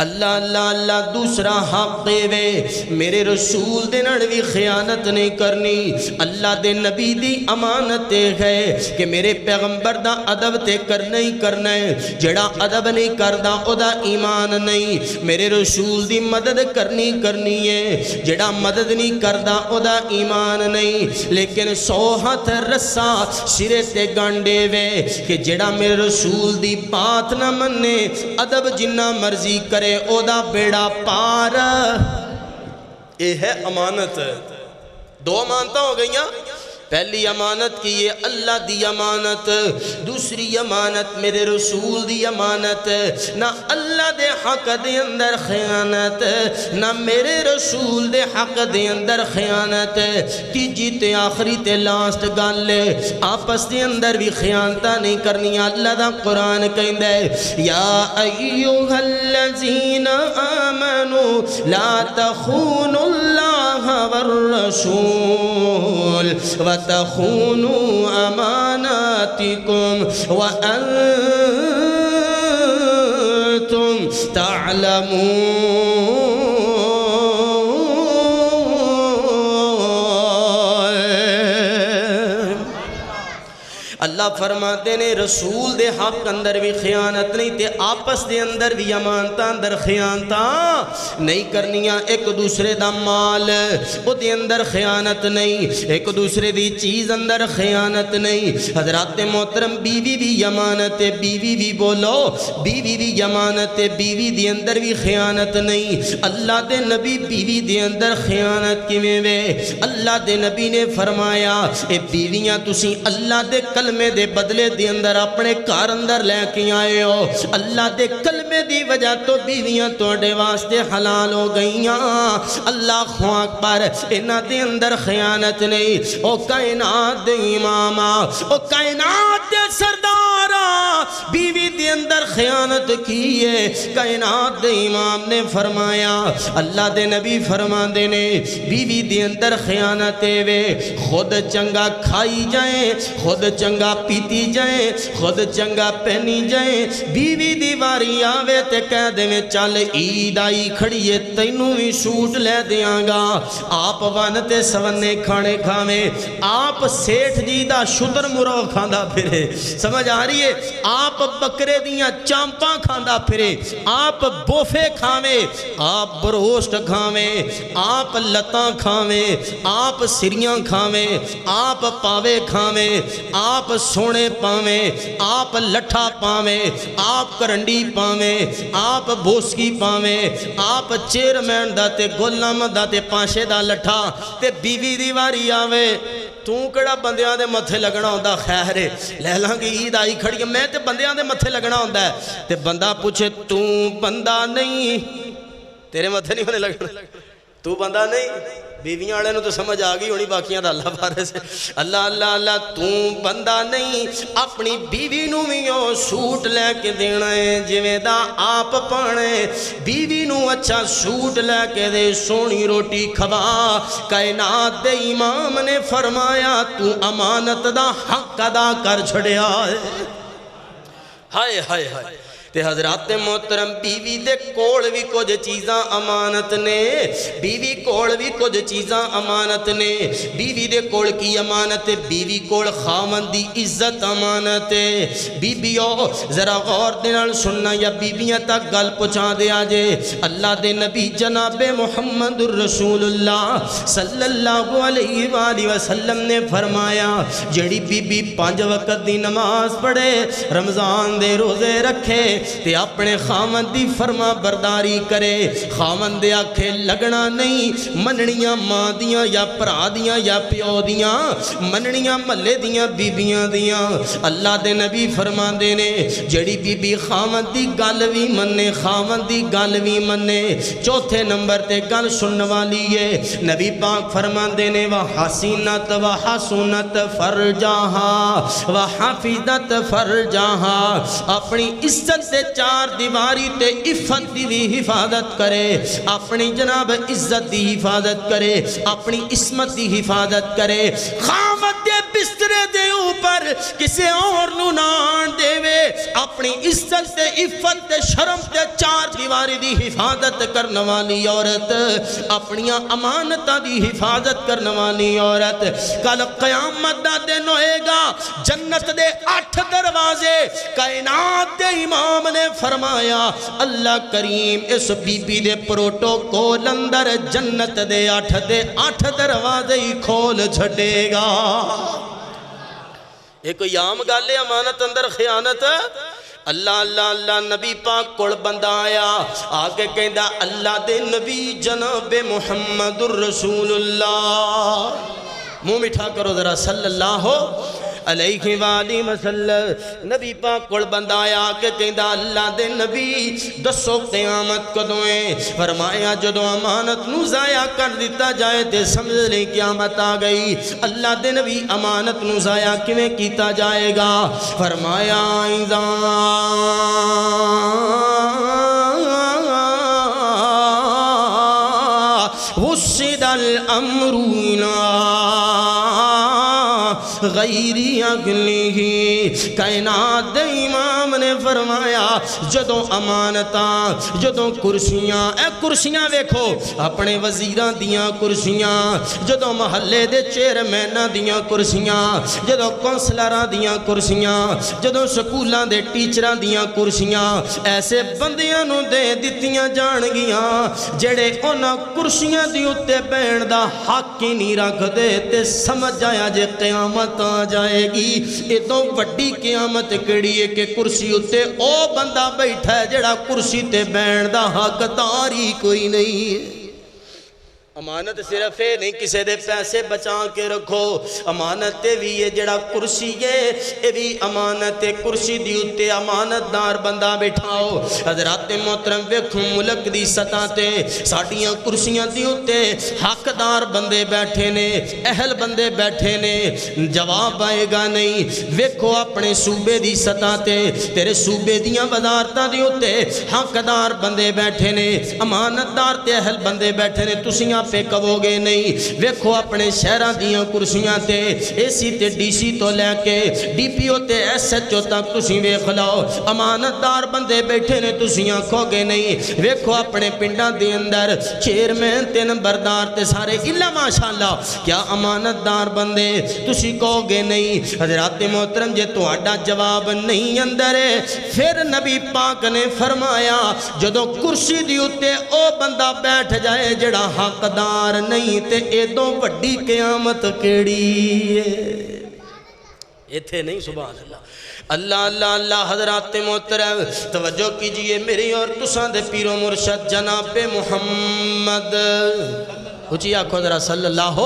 اللہ اللہ اللہ دوسرا حق دے وے میرے رسول دے نڑ بھی خیانت نہیں کرنی اللہ دے نبی دی امانت دے گئے کہ میرے پیغمبر دا ادب تے کرنا ہی کرنا ہے جڑا ادب نہیں کردا او دا ایمان نہیں میرے رسول دی مدد کرنی ہے جڑا مدد نہیں کردا او دا ایمان نہیں لیکن 100 ہاتھ رسا سرے تے گانڈے وے کہ جڑا میرے رسول دی بات نہ مننے ادب جنہ مرضی کرے او دا بیڑا پار یہ ہے امانت دو امانتاں ہو گئیاں پہلی امانت کی یہ اللہ دی امانت دوسری امانت میرے رسول دی امانت نہ اللہ دے حق دے اندر خیانت نہ میرے رسول دے حق دے اندر خیانت تیجی تے آخری تے لاسٹ گل آپس دے اندر بھی خیانتہ نہیں کرنی اللہ دا قرآن کہندہ ہے یا ایوہ الذین آمنوا لا تخونوا اللہ والرسول الرسول وتخونوا أماناتكم وأنتم تعلمون. اللہ فرماتے نے رسول دے حق اندر بھی خیانت نہیں تے آپس دے اندر بھی امانتاں اندر خیانتاں نہیں کرنیاں. ایک دوسرے دا مال او دے اندر خیانت نہیں, ایک دوسرے دی چیز اندر خیانت نہیں. حضرات محترم بیوی بھی امانت ہے, بیوی بھی بولو بیوی بھی امانت ہے, بیوی دے اندر بھی خیانت نہیں. اللہ دے نبی بیوی دے اندر خیانت کیویں وے؟ اللہ دے نبی نے فرمایا اے بیویاں تسی اللہ دے کلمے دے بدلے دے اندر اپنے گھر اندر لے کے آئے ہو. اللہ دے کلمے دی وجہ تو بیویاں تواڈے واسطے حلال ہو گئیاں. اللہ اکبر. انہاں دے اندر خیانت نہیں. او کائنات دے امام, او کائنات دے سردار, بیوی دے اندر خیانت کی ہے. کائنات دے امام نے فرمایا, اللہ دے نبی فرماندے نے بیوی دے اندر خیانت ہے وے خود چنگا کھائی جائیں, خود چنگا پیتی جائیں, خود چنگا پہنی جائیں. بیوی دی واری آوے تے کہہ دے میں چل عید آئی کھڑی ہے تینوں بھی سوٹ لے دیاں گا. آپ ون تے سونے کھانے کھاویں, آپ سیٹھ جی دا شتر مرو کھاندا پھرے, سمجھ آ رہی ہے؟ آپ بکرے دیاں چامپاں کھاندا پھرے, آپ بوفے کھاویں, آپ بروسٹ کھاویں, آپ لتاں کھاویں, آپ سریاں کھاویں, آپ پاوے کھاویں, آپ سونے پاویں, آپ لٹھا پاویں, آپ کرنڈی پاویں, آپ بوسکی پاویں, آپ چیئرمین دا تے غلام دا تے پانشے دا لٹھا تے بیوی دی واری آوے توں کڑا بندیاں دے متھے لگنا ہوندا خیر ہے لے لاں گی عید آئی کھڑی میں تے بندیاں دے متھے لگنا ہوندا ہے تے بندہ پوچھے توں بندہ نہیں تیرے متھے نہیں ہونے لگنا تو بندہ نہیں بیویاں آڑے نو تو سمجھ آگئی ہونی باقیاں دا اللہ بارے سے اللہ اللہ اللہ تو بندہ نہیں اپنی بیوی نو میوں سوٹ لے کے دینا ہے جویں دا آپ پانے بیوی نو اچھا سوٹ لے کے دے سونی روٹی کھوا کائنات دے امام نے فرمایا تو امانت دا حق ادا کر چھڑیا ہے ہائے ہائے ہائے تے حضرات محترم بیوی دے کوڑ بھی کچھ چیزاں امانت نے بیوی کوڑ بھی کچھ چیزاں امانت نے بیوی دے کوڑ کی امانت ہے بیوی کوڑ خامن دی عزت امانت ہے بیویوں ذرا غور دنال سننا یا بیویاں تک گل پہنچا دے آجے اللہ دے نبی جناب محمد الرسول اللہ صلی اللہ علیہ وآلہ وسلم نے فرمایا جڑی بی بی 5 وقت دی نماز پڑھے رمضان دے روزے رکھے تے اپنے خامن دی فرما برداری کرے خامن دے آکھے لگنا نہیں مننیاں ماں دیاں یا پرا دیاں یا پیو دیاں مننیاں ملے دیاں بیبیاں دیاں اللہ دے نبی فرما دینے جڑی بی بی خامن دی گل بھی مننے خامن دی گل بھی مننے چوتھے نمبر تے گل سننے والی ہے نبی پاک فرما دینے وحسینت وحسنت فرجاہا وحفظت فرجاہا اپنی عزت سے 4 دیواری تے عفت دی بھی حفاظت کرے اپنی جناب عزت دی حفاظت کرے اپنی عصمت دی حفاظت کرے خامت دے بسترے دے اوپر کسے اور نو نان دے وے اپنی عزت تے عفت تے شرم تے 4 دیواری دی حفاظت کرنے والی عورت اپنی امانتہ دی حفاظت کرنے والی عورت کل قیامت دا دن ہوئے گا جنت دے 8 دروازے کائنات دے امام نے فرمایا اللہ کریم اس بی بی دے پروٹوکول اندر جنت دے 8 دروازے ہی کھول چھٹے گا ایک کوئی عام گالے امانت اندر خیانت اللہ اللہ اللہ نبی پاک کوڑ بندہ آیا آگے کہندہ اللہ دے نبی جناب محمد الرسول اللہ منہ مٹھا کرو ذرا صلی اللہ علیہ وآلہ وسلم نبی پاک کوڑ بندہ آیا کہ کہندہ اللہ دے نبی دسو قیامت کدوئیں فرمایا جدو امانت نو ضائع کر دیتا جائے تے سمجھ لیں قیامت آ گئی اللہ دے نبی امانت نو ضائع کیویں کیتا جائے گا فرمایا وسد الامر غیری اگلی کائنات دے امام نے فرمایا جدوں امانتاں جدوں کرسیاں اے کرسیاں ویکھو اپنے وزیراں دیاں کرسیاں جدوں محلے دے چیئرمیناں دیاں کرسیاں جدوں کونسلراں دیاں کرسیاں جدوں سکولاں دے ٹیچراں دیاں کرسیاں ایسے بندیاں نو دے دتیاں جان گیاں جڑے انہاں کرسیاں دی اُتے بہن دا حق ہی نہیں رکھ دے تے سمجھ آیا جے قیامت آ جائے گی اتوں وڈی قیامت کڑی ہے کہ کرسی اتے او بندہ بیٹھا ہے جڑا کرسی تے بہن دا حقدار ہی کوئی نہیں ہے امانت صرف ہے نہیں کسے دے پیسے بچا کے رکھو امانت بھی ہے جڑا کرسی ہے اے بھی امانت ہے کرسی دی اتے امانت دار بندہ بٹھاؤ حضرات محترم ویکھو ملک دی سطح تے ساڑیاں کرسیاں دی اتے حق دار بندے بیٹھے نے اہل بندے بیٹھے نے جواب آئے گا نہیں ویکھو اپنے صوبے دی سطح تے تیرے صوبے دیاں وزارتاں دی اتے حق دار بندے بیٹھے نے امانت دار تے اہل بندے بیٹھے نے تسیاں پہ کہو گے نہیں ویکھو اپنے شہرہ دیاں کرسیاں تے اے سی تے ڈی سی تو لے کے ڈی پی او تے ایس ایچ او تک تسی ویکھ لاؤ امانت دار بندے بیٹھے نے تسیاں کہو گے نہیں ویکھو اپنے پنڈاں دے اندر چیئرمین تے نمبردار تے سارے اللہ ماشاءاللہ کیا امانت دار بندے تسی کہو گے نہیں حضرات محترم جے تہاڈا جواب نہیں اندر ہے پھر نبی پاک نے فرمایا جدوں کرسی دی اتے او بندہ بیٹھ جائے جڑا حق دار نہیں تے ایدوں وڈی قیامت کیڑی ہے ایتھے نہیں سبحان اللہ اللہ اللہ اللہ حضرات محترم توجہ کیجئے میری اور تساں دے پیر و مرشد جناب محمد اچھی آنکھو ذرا صلی اللہ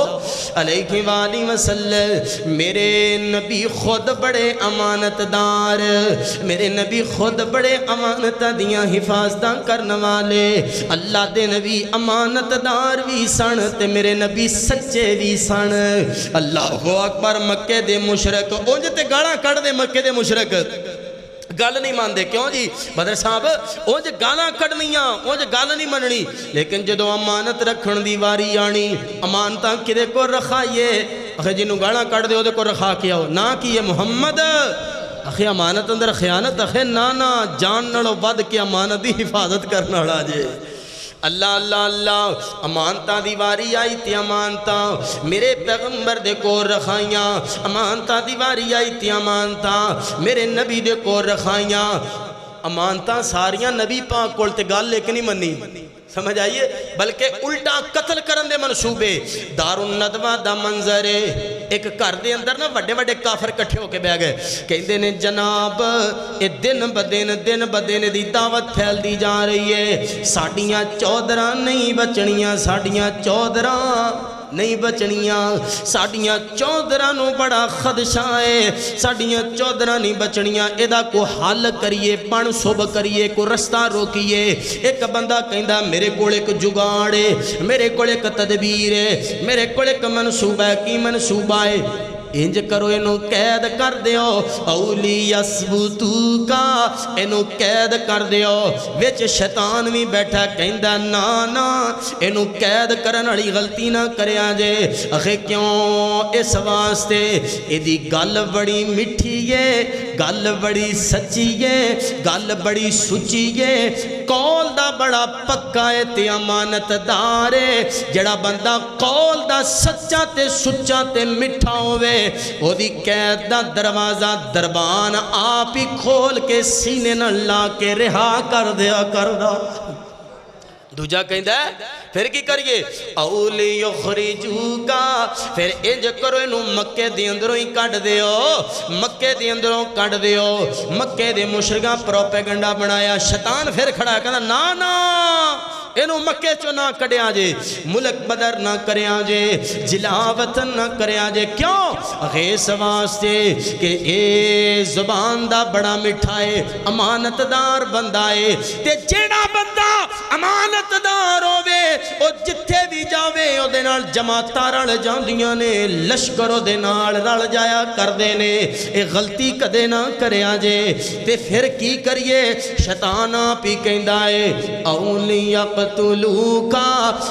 علیہ وآلہ وسلم میرے نبی خود بڑے امانت دار میرے نبی خود بڑے امانت دیاں حفاظتاں کرنے والے اللہ دے نبی امانت دار بھی سن تے میرے نبی سچے بھی سن اللہ اکبر مکے دے مشرک اونج تے گاڑاں کڑ دے مکے دے مشرک گل نہیں ماندے کیوں جی بدر صاحب اونج گالاں کڑنیاں اونج گل نہیں مننی لیکن جدو امانت رکھن دی واری آنی امانتاں کدے کو رکھائیے اخی جنہوں گالاں کڑ دے او دے کو رکھا کیا ہو نا کیے محمد اخی امانت اندر خیانت اخی نانا جان نڑو ود کے امانت دی حفاظت کرنا اڑا جے اللہ اللہ اللہ امانتاں دیواری آئی تی امانتاں میرے پیغمبر دے کو رکھائیاں امانتاں دیواری آئی تی امانتاں میرے نبی دے کو رکھائیاں امانتاں ساریاں نبی پاک کولتے گال لیکن نہیں منی سمجھ آئیے بلکہ الٹا قتل کرن دے منصوبے دار الندوہ دا منظر ایک گھر دے اندر نا وڈے وڈے کافر کٹھے ہو کے بہ گئے کہندے نے جناب اے دن بدین دی دعوت پھیل دی جا رہی ہے ساڑیاں چودراں نہیں بچنیاں ساڑیاں چودراں نہیں بچنیاں ساڑیاں چودراں نو بڑا خدشہ ہے ساڑیاں چودراں نہیں بچنیاں ایدہ کو حل کریے پن صبح کریے کو رستہ روکیے ایک بندہ کہندہ میرے کول ایک جگاڑ ہے میرے کول ایک تدبیر ہے میرے کول ایک منصوبہ ہے کی منصوبہ ہے انج کرو انہوں قید کر دیو اولی یسبتو کا انہوں قید کر دیو ویچ شیطان بھی بیٹھا کہندہ نانا انہوں قید کرن اڑی غلطی نہ کرے آجے اخے کیوں اس واسطے ایدی گل بڑی مٹھی ہے گل بڑی سچی ہے گل بڑی سچی ہے قول دا بڑا پکا ہے تے امانت دار ہے جڑا بندہ قول دا سچا تے سچا تے مٹھا ہوئے او دی قید دا دروازہ دربان آپ ہی کھول کے سینے نہ لا کے رہا کر دیا کر دا دوجہ کہندہ ہے پھر کی کریے اولی یخرجو کا پھر انج کرو انہوں مکے دی اندروں ہی کٹ دیو مکے دی اندروں کٹ دیو مکے دی مشرگاں پروپیگنڈا بنایا شیطان پھر کھڑا ہے کہنا نا انہوں مکے چو نہ کڑے آجے ملک بدر نہ کرے آجے جلاوطن نہ کرے آجے کیوں غیس واسطے کہ اے زبان دا بڑا مٹھائے امانت دار بندائے تے جیڑا بندہ امانت دار ہوئے او جتھے بھی جاوے او دے نال جماعتاں رل جاندیاں نے لشکر دے نال رل جایا کر دے نے اے غلطی کدے نہ کرے آجے تے پھر کی کریے شیطان آپ ہی کہندا ہے اولی یقتلوکا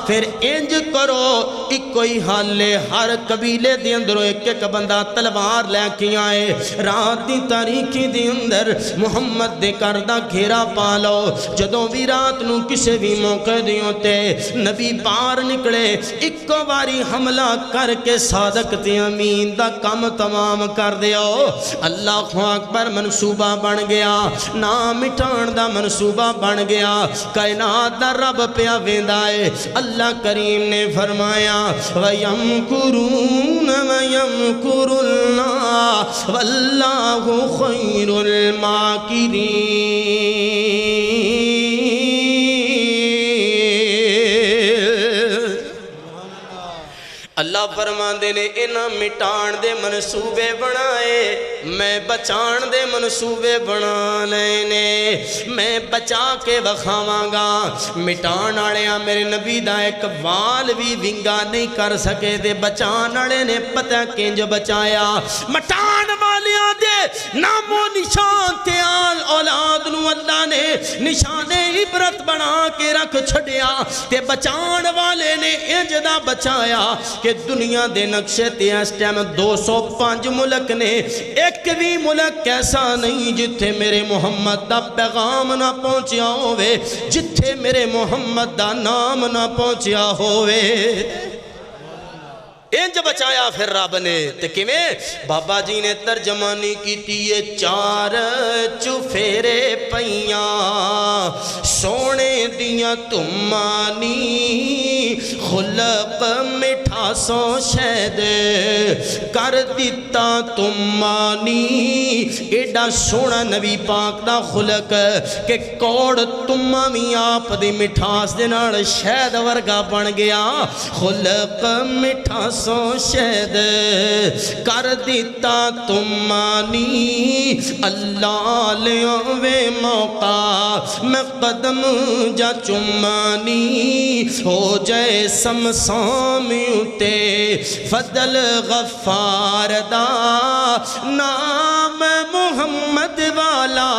پھر انج کرو ایک کوئی حالے ہر قبیلے دے اندروں ایک ایک بندہ تلوار لے کے آئے رات دی تاریکی دے اندر محمد دے کردہ گھیرا پالو جدوں بھی رات نو کسے بھی موقع دیوں تے نبی باہر نکلے ایک باری حملہ کر کے صادق تے امین دا کم تمام کر دیو اللہ اکبر منصوبہ بن گیا نام مٹھان دا منصوبہ بن گیا کائنات دا رب پیا ویندائے اللہ کریم نے فرمایا وَيَمْكُرُونَ وَيَمْكُرُ اللَّهُ وَاللَّهُ خَيْرُ الْمَاكِرِينَ اللہ فرماندے نے انہاں مٹان دے منصوبے بنائے میں بچان دے منصوبے بنانے نے میں بچا کے بخاواں گا مٹان آڑیاں میرے نبی دا ایک وال بھی ونگا نہیں کر سکے دے بچان آڑے نے پتہ کنج بچایا مٹان والیاں دے نام و نشان تیال اولاد نو اللہ نے نشان عبرت بنا کے رکھ چھڑیا تے بچان والے نے انج دا بچایا کہ دنیا دے نقشے تے اس ٹائم 205 ملک نے ایک بھی ملک ایسا نہیں جتھے میرے محمد دا پیغام نہ پہنچیا ہوئے جتھے میرے محمد دا نام نہ پہنچیا ہوئے انج بچایا پھر رب نے تکیویں بابا جی نے ترجمانی کی تیئے 4 چفیرے پیاں سونے دیاں تمانی خلق مٹھا سو شہد کر دیتا تمانی ایڈا سونا نبی پاک دا خلق کہ کوڑ تمامی آپ دی مٹھاس دینار شہد ورگا بن گیا خلق مٹھا سو شہد کر دیتا تمانی اللہ لیوں وے موقع میں قدم جا چمانی ہو جائے سمسامیوتے فضل غفار دا نام محمد والا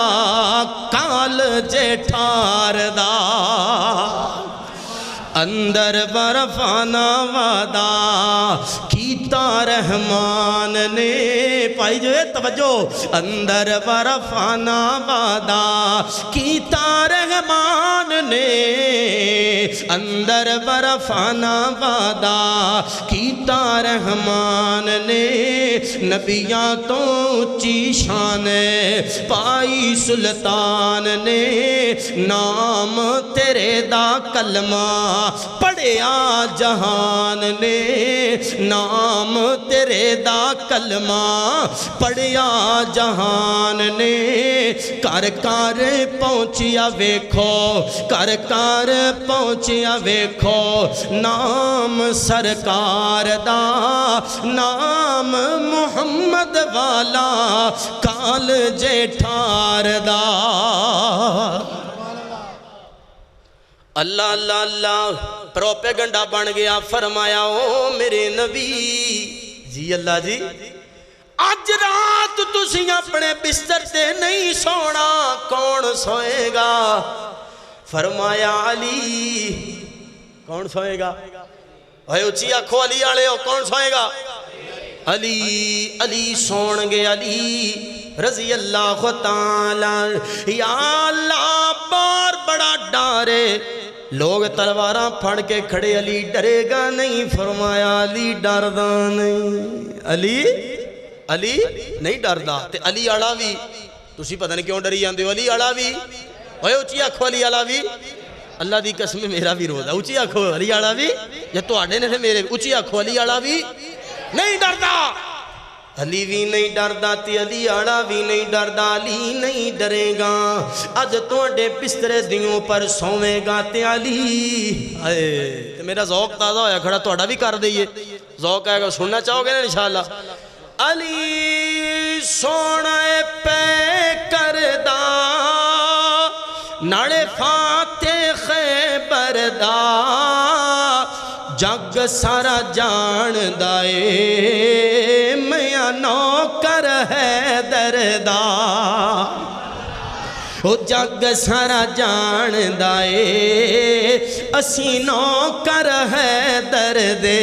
کال جیٹھار دا اندر برفانا وعدہ کیتا رحمان نے پائی جو ہے توجہ اندر برفانا وعدہ کیتا رحمان نے اندر برفانا وعدہ کیتا رحمان نے نبیاں تو اچھی شان پائی سلطان نے نام تیرے دا کلمہ پڑھیا جہان نے نام تیرے دا کلمہ پڑھیا جہان نے کر کر پہنچیا ویکھو کر کر پہنچیا ویکھو نام سرکار دا نام محمد والا کال جیٹھار دا اللہ اللہ اللہ پروپیگنڈا بن گیا فرمایا او میرے نبی جی اللہ جی آج رات تسی اپنے بستر تے نہیں سونا کون سوئے گا فرمایا علی کون سوئے گا اے اچھی آنکھو علی آلے ہو کون سوئے گا علی علی سون گے علی رضی اللہ تعالی یا اللہ بار بڑا ڈارے لوگ تلواراں پھڑ کے کھڑے علی ڈرے گا نہیں فرمایا علی ڈردا نہیں علی علی نہیں ڈردا تے علی آڑا بھی تسی پتہ نہیں کیوں ڈری جاندے ہو علی آڑا بھی اوے اچھی آنکھو علی آڑا بھی اللہ دی قسم میرا بھی روزہ اچھی آنکھو علی آڑا بھی یا تو آڑے نے میرے اچھی آنکھو علی آڑا بھی نہیں ڈردا علی بھی نہیں ڈردا تے علی آڑا بھی نہیں ڈردا علی نہیں ڈرے گا اج توڑے بسترے دیوں پر سویں گا تے علی میرا ذوق تازہ ہویا کھڑا توڑا بھی کر دئیے ذوق آئے گا سننا چاہو گے نا انشاءاللہ علی سونا پہ کردہ ناڑے فاتح بردہ جگ سارا جان دائے میاں نوکر ہے دردہ او جگ سارا جاندا اے اسی نوکر حیدر دے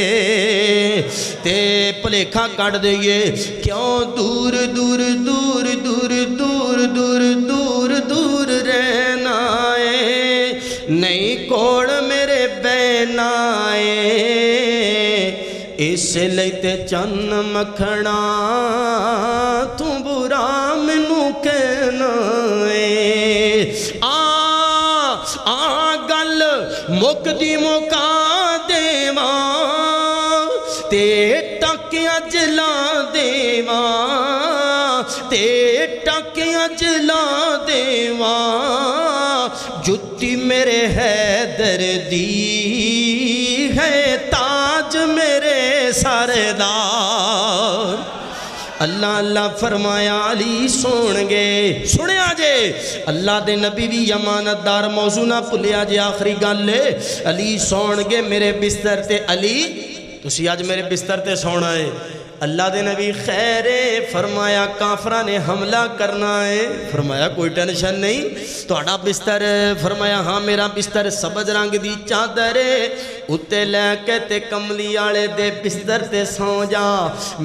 تے بھلیکھا کٹ دئیے کیوں دور دور دور دور دور دور دور دور رہنا اے نہیں کوڑ میرے بہنا اے اس لئی تے چن مکھنا تو برا مینوں کہنا اے آ گل مکدی مکا دیواں تے ٹاکیاں جلا دیواں تے ٹاکیاں جلا دیواں جتی میرے حیدر دی ہے تاج میرے سردار اللہ اللہ فرمایا علی سن گے سنیا جے اللہ دے نبی بھی امانت دار موضوع نہ بھولیا جے آخری گل ہے علی سون گے میرے بستر تے علی تسی آج میرے بستر تے سونا ہے اللہ دے نبی خیر فرمایا کافرہ نے حملہ کرنا ہے فرمایا کوئی ٹینشن نہیں تہاڈا بستر فرمایا ہاں میرا بستر سبز رنگ دی چادر اتے لے کے تے کملی آلے دے بستر تے سو جا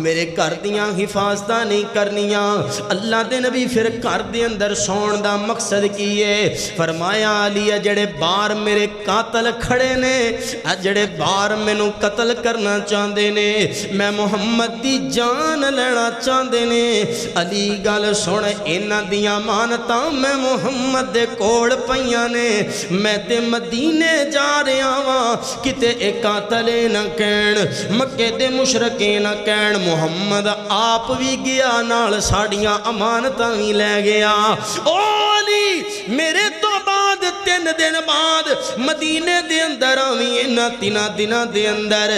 میرے گھر دیاں حفاظتاں نہیں کرنیاں اللہ دے نبی پھر گھر دے اندر سون دا مقصد کیے فرمایا علی جڑے بار میرے قاتل کھڑے نے جڑے بار مینوں قتل کرنا چاہندے نے میں محمد دی جان لینا چاہندے نے علی گل سن انہاں دیاں امانتاں میں محمد دے کوڑ پئیاں نے میں تے مدینے جا رہا واں کتے ایک قاتل نہ کہن مکے دے مشرکین نہ کہن محمد آپ بھی گیا نال ساڑیاں امانتاں بھی لے گیا او علی میرے تو بعد 3 دن بعد مدینے دے اندر آویں انہاں 3 دناں دے اندر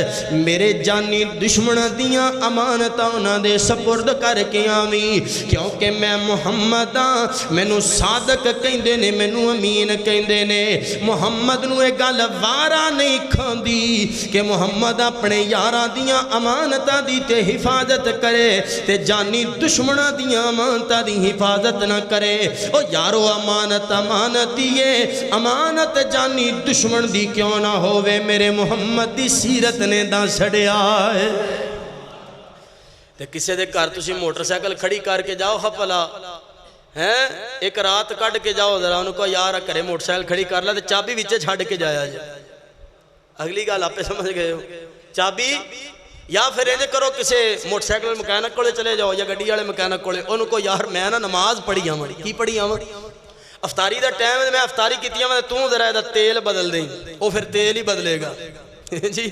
میرے جانی دشمن دیاں امانتاں انہاں دے سپرد کر کے آویں کیونکہ میں محمد ہاں مینوں صادق کہندے نے مینوں امین کہندے نے محمد نو اے گل وارا نہیں کھاندی کہ محمد اپنے یاراں دیاں امانتاں دی تے حفاظت کرے تے جانی دشمناں دیاں امانتاں دی حفاظت نہ کرے او یارو امانت امانتی ہے امانت جانی دشمن دی کیوں نہ ہووے میرے محمد دی سیرت نے دس چھڑیا ہے تے کسے دے گھر تسی موٹر سائیکل کھڑی کر کے جاؤ خپلا ہیں ایک رات کٹ کے جاؤ ذرا انہوں کو یار کرے موٹر سائیکل کھڑی کر لا تے چابی وچے چھڑ کے جایا جائے اگلی گل آپ سمجھ گئے ہو چابی یا پھر انج کرو کسے موٹر سائیکل مکینک کولے چلے جاؤ یا گڈی والے مکینک کولے انہوں کو یار میں نا نماز پڑھی آواں کی پڑھی آواں افطاری دا ٹائم میں افطاری کیتی میں تو ذرا دا تیل بدل دیں وہ پھر تیل ہی بدلے گا جی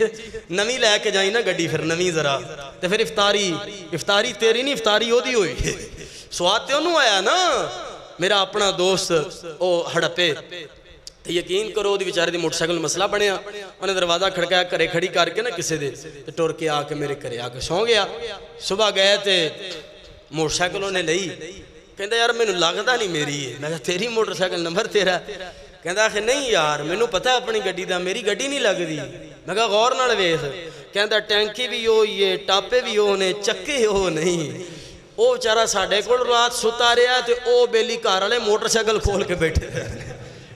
نویں لے کے جائیں نا گڈی پھر نویں ذرا تے پھر افطاری تیری نہیں افطاری او دی ہوئی سواد تے انہوں آیا نا میرا اپنا دوست او ہڑپے یقین کرو دی بیچارے دی موٹر سائیکل مسئلہ بنیا انہیں دروازہ کھڑکایا کرے کھڑی کر کے نا کسے دے ٹور کے آ کے میرے کرے آ کے سو گیا صبح گئے تے موٹر سائیکل انہیں لئی کہندہ یار میں نو لگدا نہیں میری ہے میں کہا تیری موٹر سائیکل نمبر تیرا کہندہ آخر نہیں یار میں نو پتہ اپنی گڈی دا میری گڈی نہیں لگ دی میں کہا غور نال ویکھ کہندہ ٹینکی بھی ہو یہ ٹاپے بھی ہو نے چکے ہو نہیں او بیچارہ ساڈے کول رات ستا رہا تے او بیلی گھر والے موٹر سائیکل کھول کے بیٹھے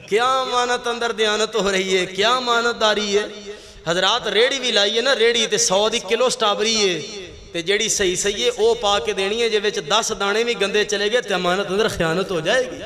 کیا امانت اندر دیانت ہو رہی ہے کیا امانت داری ہے حضرات ریڑی بھی لائی ہے نا ریڑی تے 100 دی کلو سٹابری ہے تے جیڑی صحیح ہے او پا کے دینی ہے جے وچ 10 دانے بھی گندے چلے گئے تے امانت اندر خیانت ہو جائے گی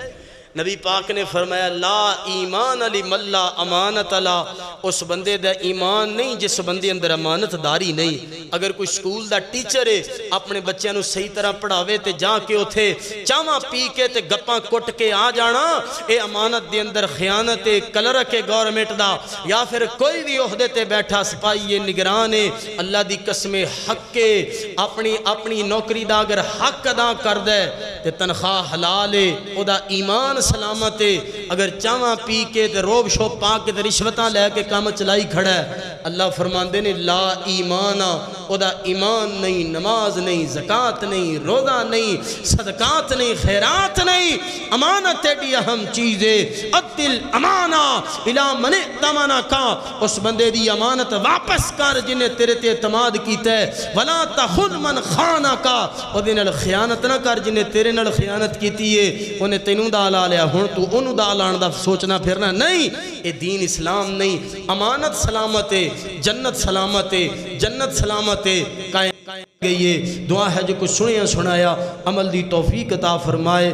نبی پاک نے فرمایا لا ایمان علی ملا امانت اللہ اس بندے دا ایمان نہیں جس بندے اندر امانت داری نہیں اگر کوئی سکول دا ٹیچر ہے اپنے بچیاں نو صحیح طرح پڑھاوے تے جا کے اتھے چاواں پی کے تے گپاں کٹ کے آ جانا اے امانت دے اندر خیانت کلرک گورنمنٹ دا یا پھر کوئی بھی عہدے تے بیٹھا سپاہی نگران اللہ دی قسم حق کے اپنی نوکری دا اگر حق ادا کر دے تے تنخواہ حلال ہے او دا ایمان سلامت ہے اگر چاواں پی کے تے روب شوب پا کے تے رشوتاں لے کے کام چلائی کھڑا ہے، اللہ فرماندے نے لا ایمانا، او دا ایمان نہیں، نماز نہیں، زکاة نہیں، روزہ نہیں، صدقات نہیں، خیرات نہیں۔ امانت ایڈی اہم چیز ہے۔ عدل امانہ الی من ائتمنہ کا، اس بندے دی امانت واپس کر جنہیں تیرے تے اعتماد کیتا ہے۔ ولا تخن من خانہ کا، او دے نال خیانت نہ کر جنہیں تیرے نال خیانت کیتی ہے، انہیں تینوں دا لا لیا ہن تو انہوں دا لان دا سوچنا پھرنا نہیں۔ اے دین اسلام نہیں۔ امانت سلامت ہے، جنت سلامت ہے، جنت سلامت ہے۔ قائم گئی ہے۔ دعا ہے جو کچھ سنیا سنایا عمل دی توفیق عطا فرمائے۔